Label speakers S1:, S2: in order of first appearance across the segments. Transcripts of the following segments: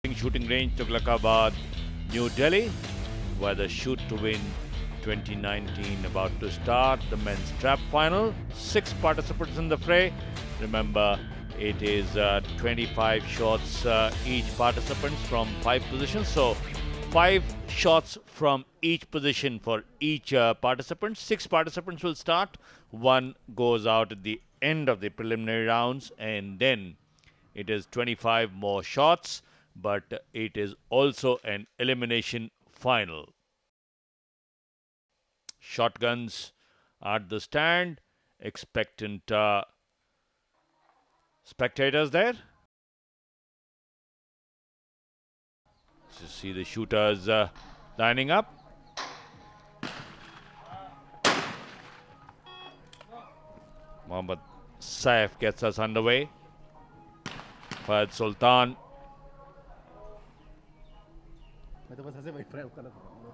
S1: exciting shooting range, Tughlakabad, New Delhi, where the Shoot to Win 2019 about to start. The men's trap final. 6 participants in the fray. Remember, it is 25 shots each participants from 5 positions. So 5 shots from each position for each participant. 6 participants will start. 1 goes out at the end of the preliminary rounds, and then it is 25 more shots, but it is also an elimination final. Shotguns at the stand, expectant spectators there. You see the shooters lining up. Mohammad Saif gets us underway. Fahad Sultan.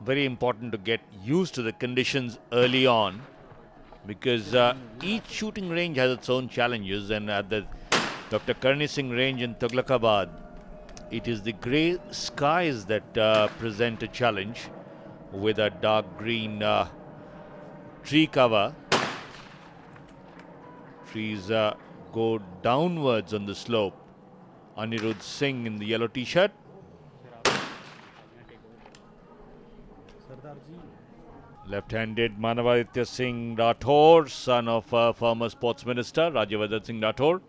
S1: Very important to get used to the conditions early on, because each shooting range has its own challenges, and at the Dr. Karni Singh range in Tughlakabad, it is the grey skies that present a challenge, with a dark green tree cover. Trees go downwards on the slope. Anirudh Singh in the yellow t-shirt. Left-handed Manavaditya Singh Rathore, son of former sports minister Rajyavardhan Singh Rathore.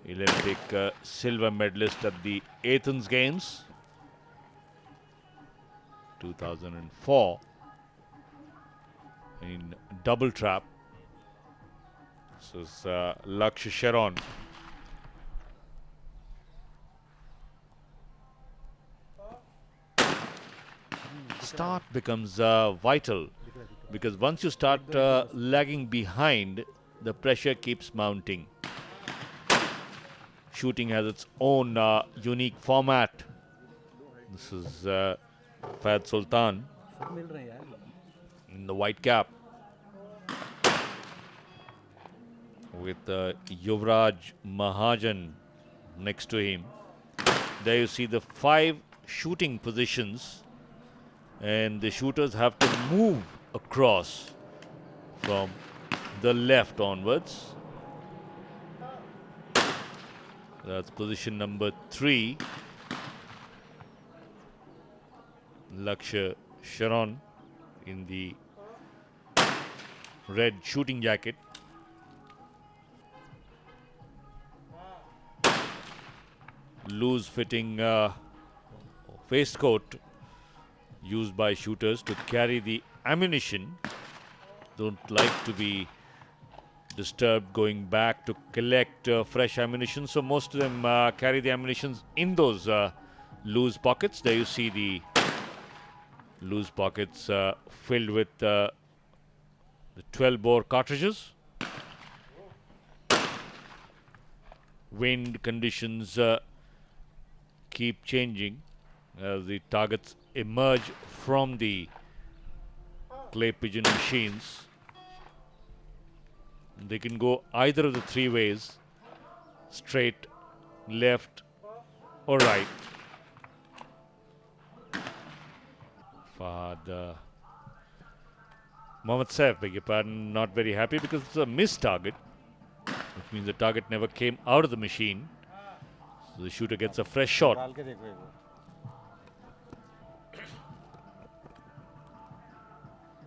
S1: Olympic silver medalist at the Athens Games 2004 in double trap. This is Lakshay Sheron. Start becomes vital, because once you start lagging behind, the pressure keeps mounting. Shooting has its own unique format. This is Fahad Sultan in the white cap, with Yuvraj Mahajan next to him. There you see the 5 shooting positions, and the shooters have to move across from the left onwards. That's position number 3. Lakshay Sheron in the red shooting jacket. Loose fitting waistcoat used by shooters to carry the ammunition. Don't like to be disturbed going back to collect fresh ammunition, so most of them carry the ammunition in those loose pockets. There you see the loose pockets filled with the 12-bore cartridges. Wind conditions keep changing as the targets emerge from the clay pigeon machines. They can go either of the 3 ways: straight, left, or right. Fahad Mohammad Saif, beg your pardon, not very happy because it's a missed target, which means the target never came out of the machine. So the shooter gets a fresh shot.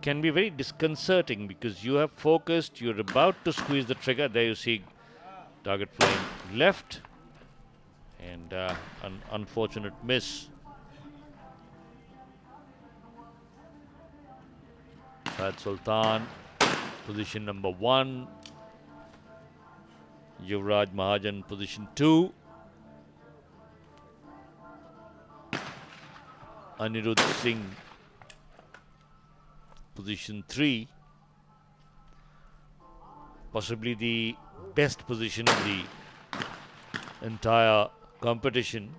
S1: Can be very disconcerting because you have focused, you're about to squeeze the trigger. There you see target flying left, and an unfortunate miss. Fahad Sultan, position number 1. Yuvraj Mahajan, position 2. Anirudh Singh, position 3. Possibly the best position in the entire competition.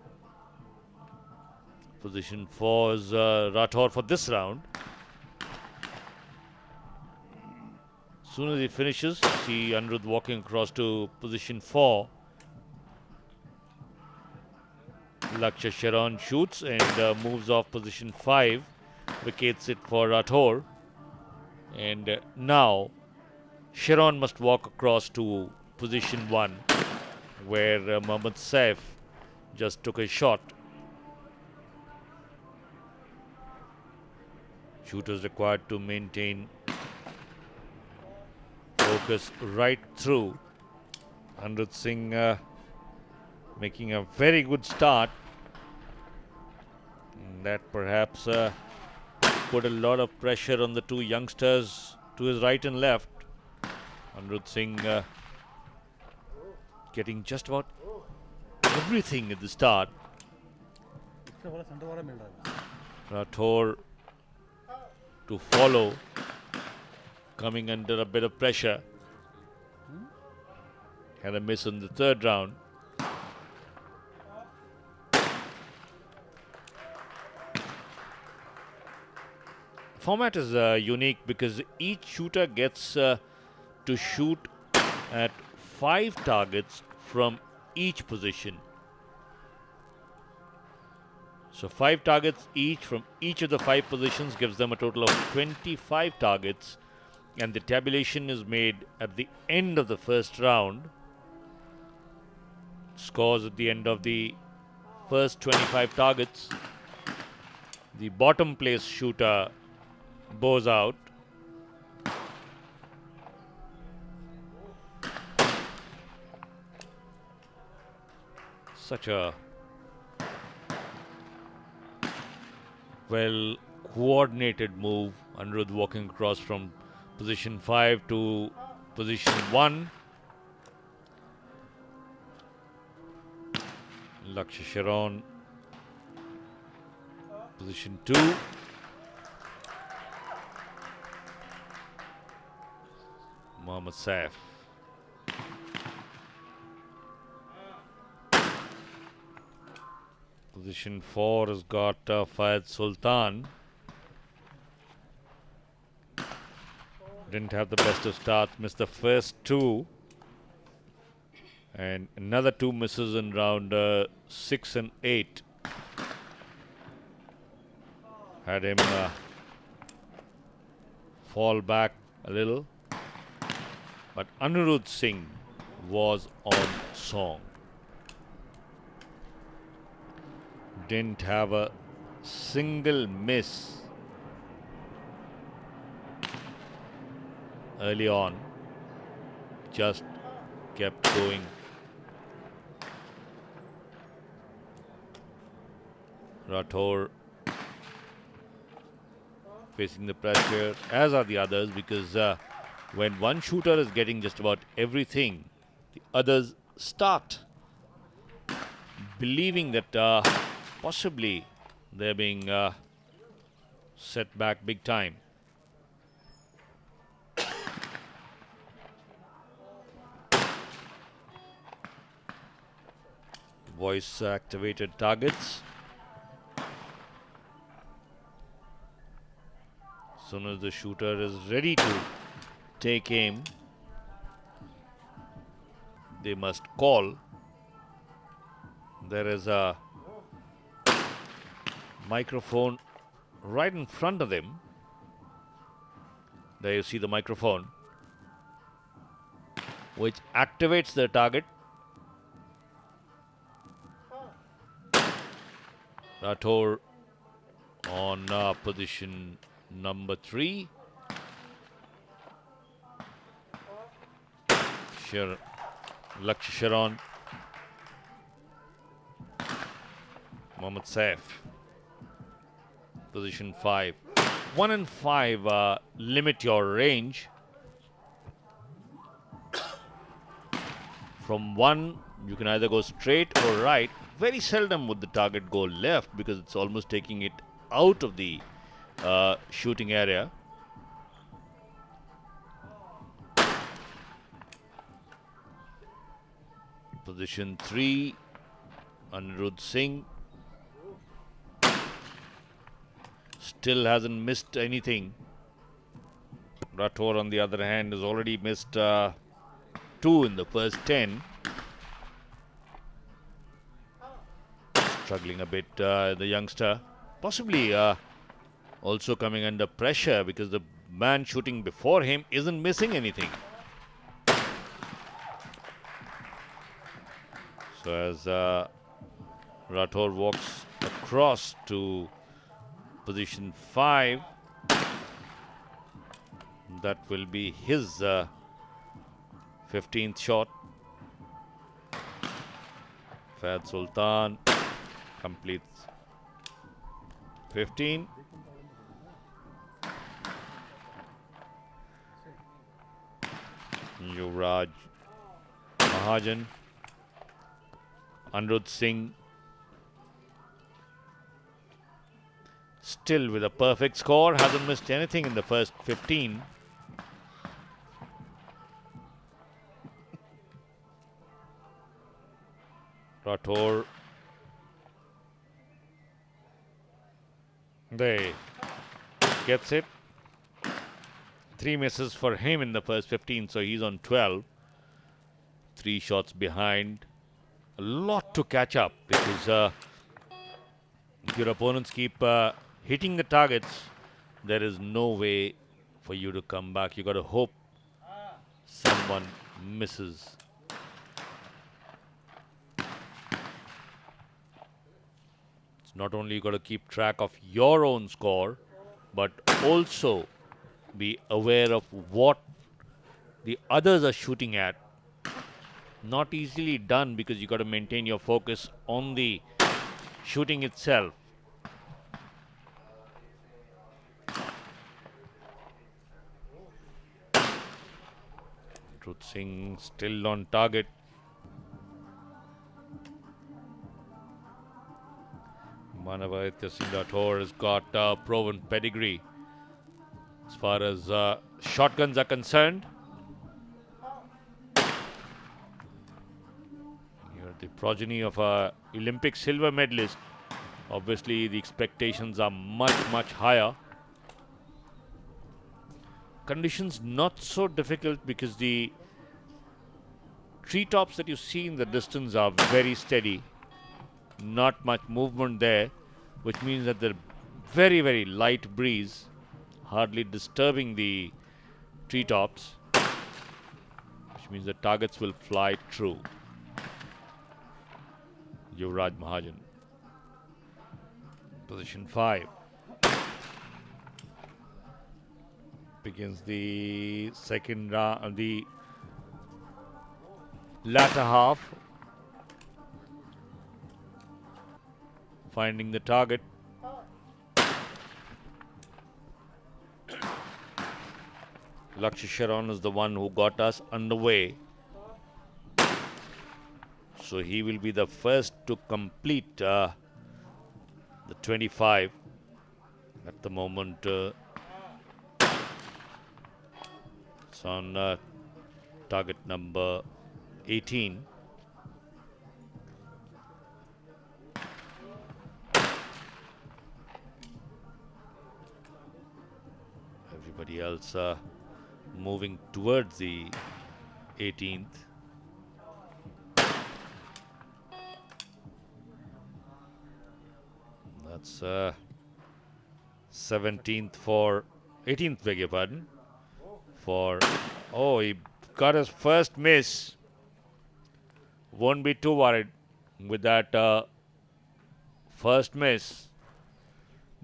S1: Position 4 is Rathore for this round. As soon as he finishes, see Anirudh walking across to position 4. Lakshay Sheron shoots and moves off position 5, vacates it for Rathore. And now Sheron must walk across to position 1, where Mohammad Saif just took a shot. Shooters required to maintain focus right through. Anirudh Singh making a very good start. That perhaps put a lot of pressure on the two youngsters to his right and left. Anirudh Singh getting just about everything at the start. Rathore to follow, coming under a bit of pressure. Had a miss in the third round. Format is unique because each shooter gets to shoot at 5 targets from each position. So 5 targets each from each of the 5 positions gives them a total of 25 targets, and the tabulation is made at the end of the first round. Scores at the end of the first 25 targets. The bottom place shooter bows out. Such a well coordinated move. Anirudh walking across from position 5 to position 1. Lakshay Sheron, position 2. Mohammad Saif. Position 4 has got Fayed Sultan. Didn't have the best of starts, missed the first 2. And another 2 misses in round 6 and 8. Had him fall back a little. But Anirudh Singh was on song. Didn't have a single miss early on. Just kept going. Rathore facing the pressure, as are the others, because when one shooter is getting just about everything, the others start believing that possibly they're being set back big time. Voice activated targets. As soon as the shooter is ready to take aim, they must call. There is a microphone right in front of them. There you see the microphone, which activates the target. Rathore on position number 3. Lakshay Sheron. Mohammad Saif. Position 5. 1 and 5 limit your range. From 1, you can either go straight or right. Very seldom would the target go left because it's almost taking it out of the shooting area. Position 3, Anirudh Singh. Still hasn't missed anything. Rathore, on the other hand, has already missed 2 in the first 10. Struggling a bit, the youngster. Possibly also coming under pressure because the man shooting before him isn't missing anything. So as Rathore walks across to position 5, that will be his 15th shot. Fayed Sultan completes 15. Yuvraj Mahajan, Anirudh Singh still with a perfect score, hasn't missed anything in the first 15. Rathore, they gets it. 3 misses for him in the first 15, so he's on 12. 3 shots behind. A lot to catch up because if your opponents keep hitting the targets, there is no way for you to come back. You got to hope someone misses. It's not only you got to keep track of your own score, but also be aware of what the others are shooting at. Not easily done because you got to maintain your focus on the shooting itself. Truth Singh still on target. Manavaditya Singh Rathore has got a proven pedigree as far as shotguns are concerned. You're the progeny of a Olympic silver medalist. Obviously, the expectations are much, much higher. Conditions not so difficult because the treetops that you see in the distance are very steady. Not much movement there, which means that the very, very light breeze hardly disturbing the treetops, which means the targets will fly true. Yuvraj Mahajan, position 5. Begins the second round, the latter half. Finding the target. Lakshay Sheron is the one who got us underway. So he will be the first to complete the 25. At the moment, it's on target number 18. Everybody else moving towards the 18th. That's 17th for 18th, beg your pardon. For he got his first miss. Won't be too worried with that first miss,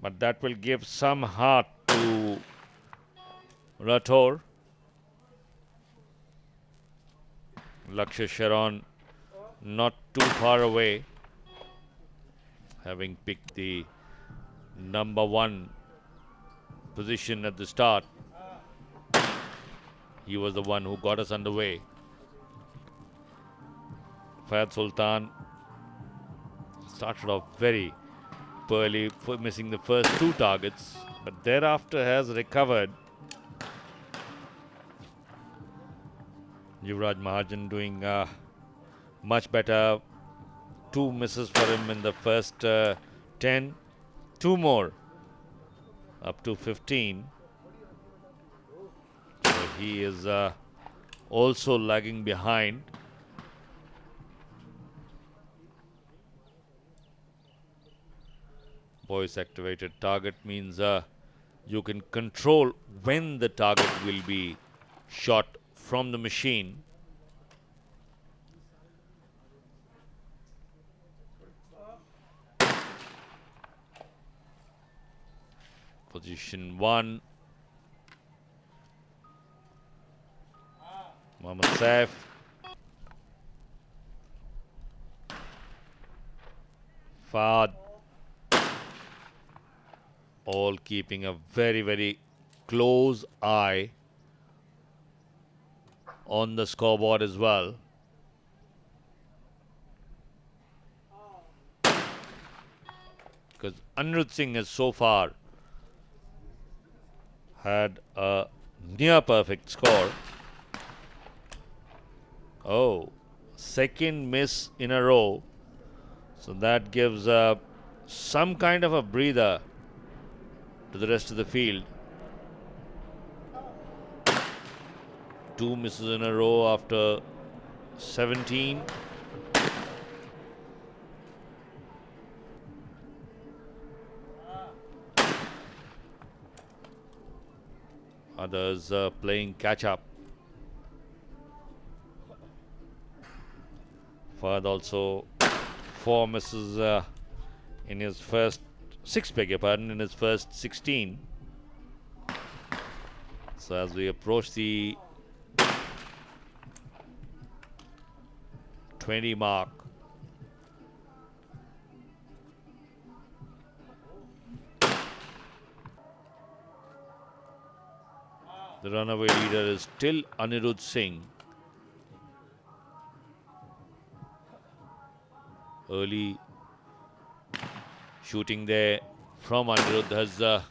S1: but that will give some heart to Rathore. Lakshay Sheron not too far away, having picked the number 1 position at the start. He was the one who got us underway. Fayed Sultan started off very poorly, missing the first 2 targets, but thereafter has recovered. Yuvraj Mahajan doing much better. 2 misses for him in the first 10. 2 more up to 15. So he is also lagging behind. Voice activated target means you can control when the target will be shot from the machine. Position 1. Mohammad Saif. Fahd. All keeping a very, very close eye on the scoreboard as well. Because Anirudh Singh has so far had a near perfect score. Oh, second miss in a row. So that gives some kind of a breather to the rest of the field. 2 misses in a row after 17. Others playing catch up. Fahd also 4 misses in his first 6, beg your pardon, in his first 16. So as we approach the 20 mark, the runaway leader is still Anirudh Singh. Early shooting there from Anirudh has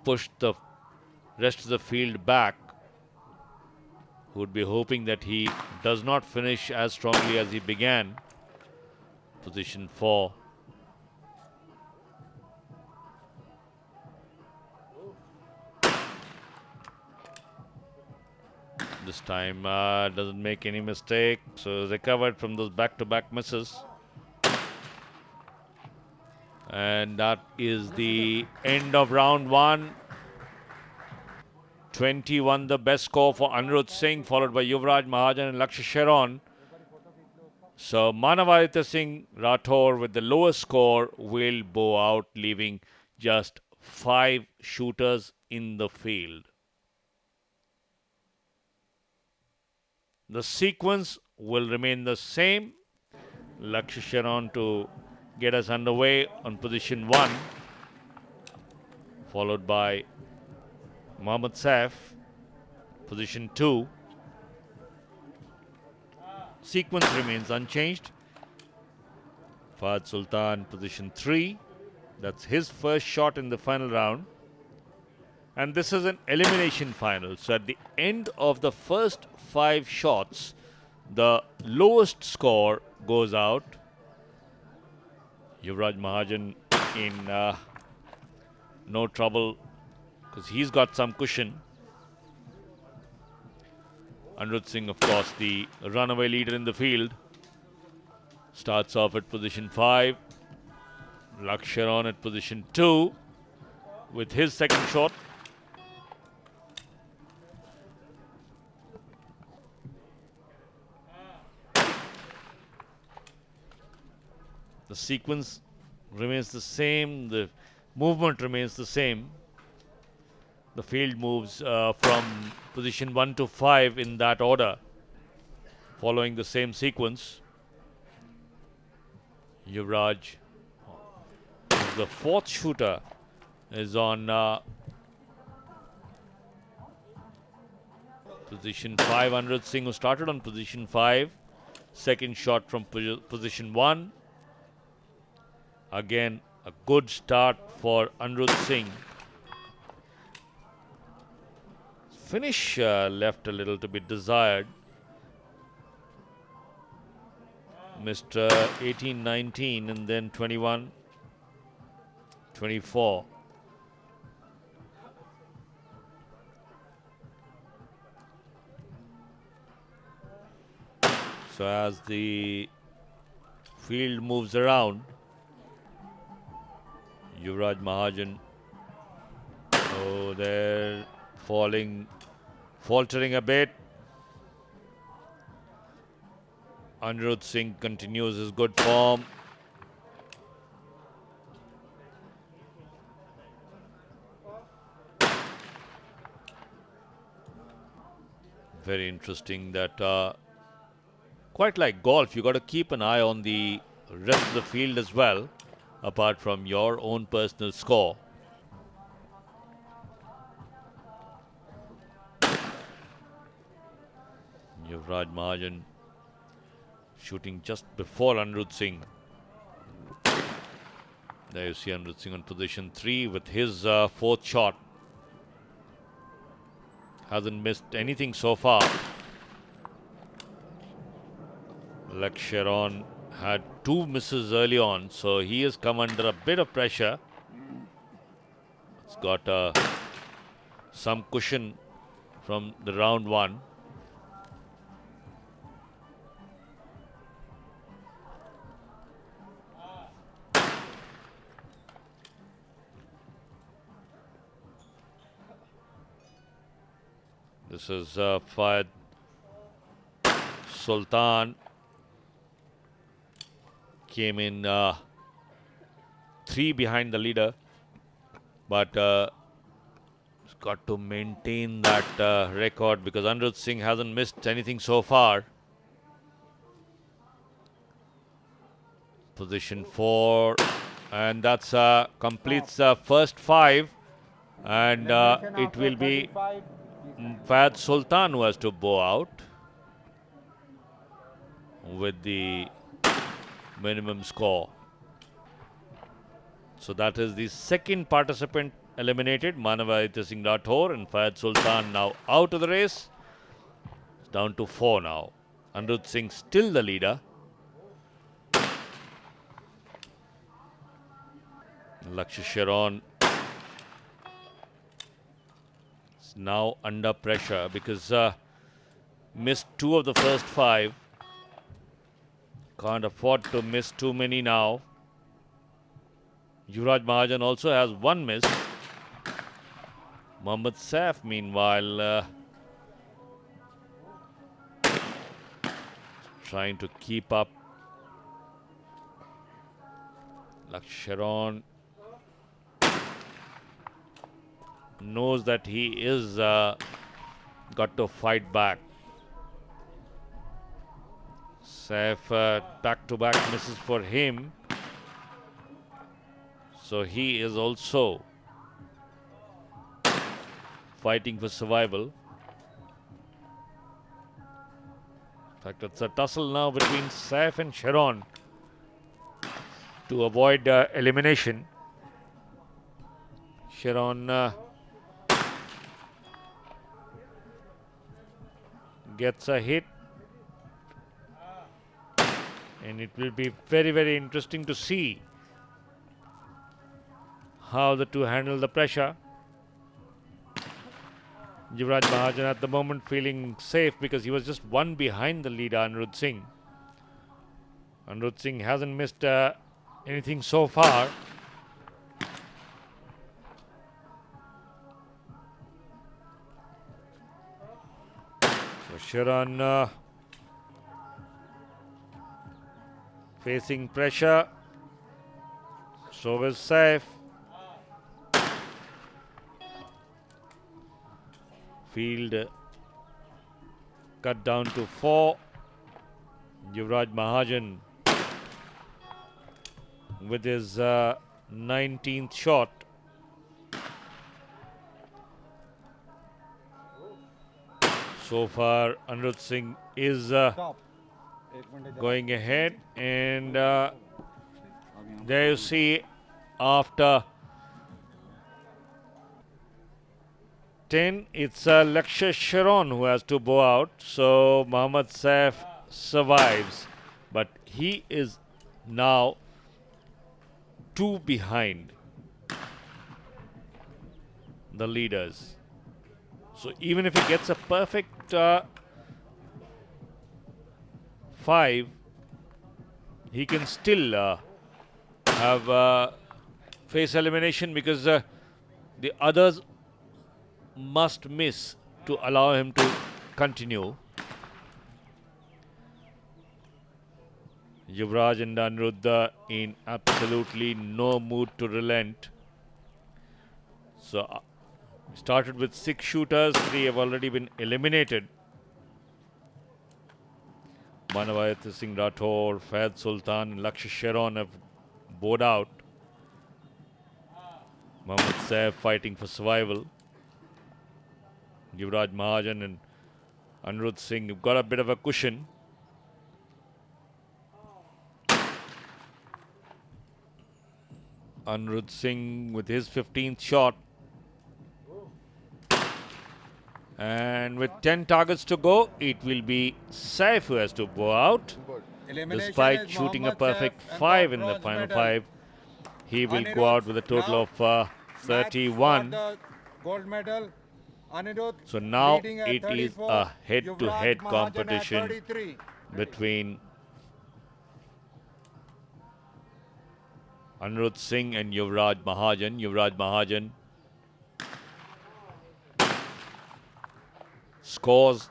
S1: pushed the rest of the field back, who would be hoping that he does not finish as strongly as he began. Position 4. This time doesn't make any mistake, so recovered from those back-to-back misses. And that is the end of round 1. 21, the best score for Anirudh Singh, followed by Yuvraj Mahajan and Lakshay Sheron. So Manavaditya Singh Rathore with the lowest score will bow out, leaving just 5 shooters in the field. The sequence will remain the same. Lakshay Sheron to get us underway on position 1, followed by Mohammad Saif, position 2. Sequence remains unchanged. Fahd Sultan, position 3. That's his first shot in the final round. And this is an elimination final. So at the end of the first 5 shots, the lowest score goes out. Yuvraj Mahajan in no trouble because he's got some cushion. Anirudh Singh, of course, the runaway leader in the field, starts off at position 5. Lakshay on at position 2 with his second shot. The sequence remains the same. The movement remains the same. The field moves from position 1 to 5 in that order, following the same sequence. Yuvraj, the 4th shooter, is on position 5. Anirudh Singh, who started on position 5. Second shot from position 1. Again, a good start for Anirudh Singh. Finish left a little to be desired. Missed 18, 19 and then 21, 24. So as the field moves around, Yuvraj Mahajan. Oh, they're faltering a bit. Anirudh Singh continues his good form. Very interesting that quite like golf, you got to keep an eye on the rest of the field as well, apart from your own personal score. Yuvraj Mahajan shooting just before Anirudh Singh. There you see Anirudh Singh on position 3 with his fourth shot. Hasn't missed anything so far. Lakshay had 2 misses early on, so he has come under a bit of pressure. It's got some cushion from the round 1. This is Fayed Sultan. Came in 3 behind the leader, but he's got to maintain that record because Anirudh Singh hasn't missed anything so far. Position 4, and that's completes the first 5, and it will be Fayed Sultan who has to bow out with the minimum score. So that is the second participant eliminated, Manavaditya Singh Rathore, and Fayed Sultan now out of the race. It's down to 4 now. Anirudh Singh still the leader. Lakshay Sheron is now under pressure because missed 2 of the first 5. Can't afford to miss too many now. Yuvraj Mahajan also has 1 miss. Mohammad Saif, meanwhile, trying to keep up. Lakshay knows that he is got to fight back. Saif back-to-back misses for him. So he is also fighting for survival. In fact, it's a tussle now between Saif and Sheron to avoid elimination. Sheron gets a hit, and it will be very, very interesting to see how the two handle the pressure. Yuvraj Mahajan at the moment feeling safe because he was just 1 behind the leader, Anirudh Singh. Anirudh Singh hasn't missed anything so far. So Sheron facing pressure. So is Saif. Field cut down to 4. Yuvraj Mahajan with his 19th shot. So far, Anirudh Singh is going ahead, and there you see after 10, it's Lakshay Sheron who has to bow out. So Mohammad Saif survives, but he is now 2 behind the leaders. So even if he gets a perfect 5, he can still have face elimination because the others must miss to allow him to continue. Yuvraj and Aniruddha in absolutely no mood to relent. So we started with 6 shooters, 3 have already been eliminated. Manavayat Singh Rathore, Faiz Sultan and Lakshay Sheron have bowed out. Mohammad Saif fighting for survival. Yuvraj Mahajan and Anirudh Singh have got a bit of a cushion. Anirudh Singh with his 15th shot. And with 10 targets to go, it will be Saif who has to go out. Despite shooting a perfect 5 in the final 5, he will go out with a total of 31.
S2: Gold medal.
S1: So now it is a head-to-head competition between Anirudh Singh and Yuvraj Mahajan. Yuvraj Mahajan scores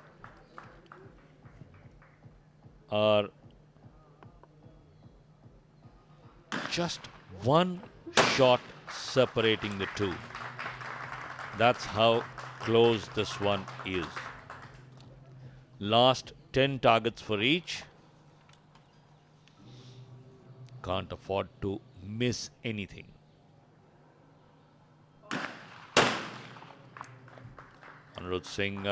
S1: are just one shot separating the two. That's how close this one is. Last 10 targets for each. Can't afford to miss anything. Anirudh Singh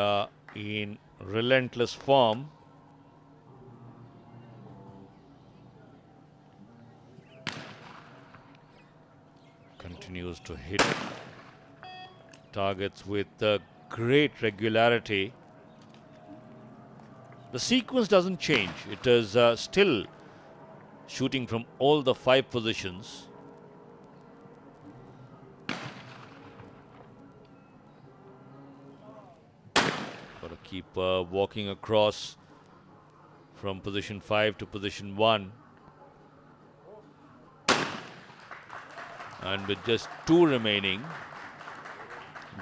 S1: in relentless form. Continues to hit targets with great regularity. The sequence doesn't change. It is still shooting from all the 5 positions. Got to keep walking across from position 5 to position 1. And with just 2 remaining,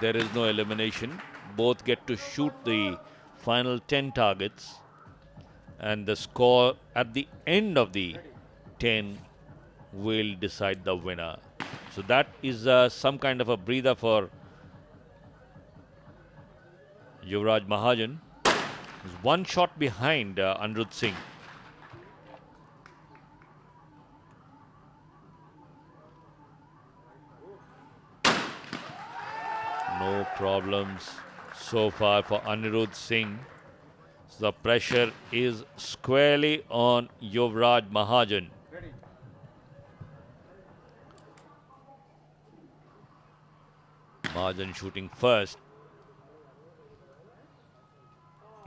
S1: there is no elimination. Both get to shoot the final 10 targets. And the score at the end of the 10 will decide the winner. So that is some kind of a breather for Yuvraj Mahajan. He's 1 shot behind Anirudh Singh. No problems so far for Anirudh Singh. So the pressure is squarely on Yuvraj Mahajan. Mahajan shooting first.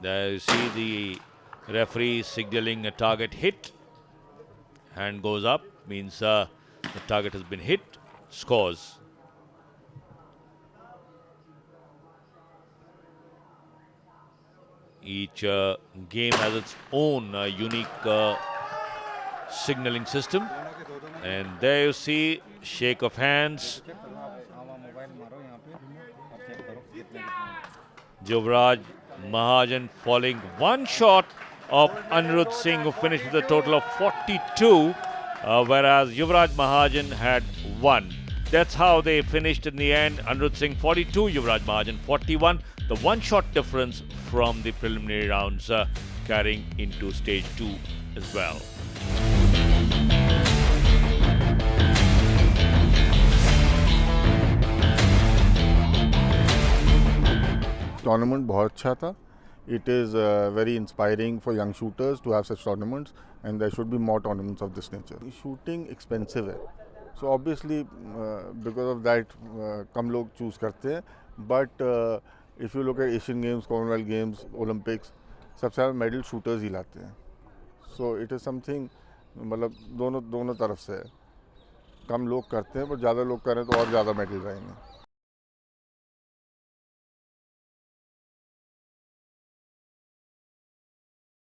S1: There you see the referee signaling a target hit. Hand goes up, means the target has been hit. Scores. Each game has its own unique signaling system. And there you see, shake of hands. Yuvraj Mahajan falling 1 short of Anirudh Singh, who finished with a total of 42, whereas Yuvraj Mahajan had 1. That's how they finished in the end. Anirudh Singh 42, Yuvraj Mahajan 41. The 1 shot difference from the preliminary rounds carrying into stage 2 as well.
S3: Tournament बहुत अच्छा था. It is very inspiring for young shooters to have such tournaments, and there should be more tournaments of this nature. Shooting expensive है, so obviously because of that कम लोग choose करते हैं. But if you look at Asian Games, Commonwealth Games, Olympics, सबसे ज़्यादा medal shooters ही लाते हैं. So it is something, मतलब दोनों तरफ से है. कम लोग करते हैं, पर ज़्यादा लोग करें तो और ज़्यादा medal आएंगे.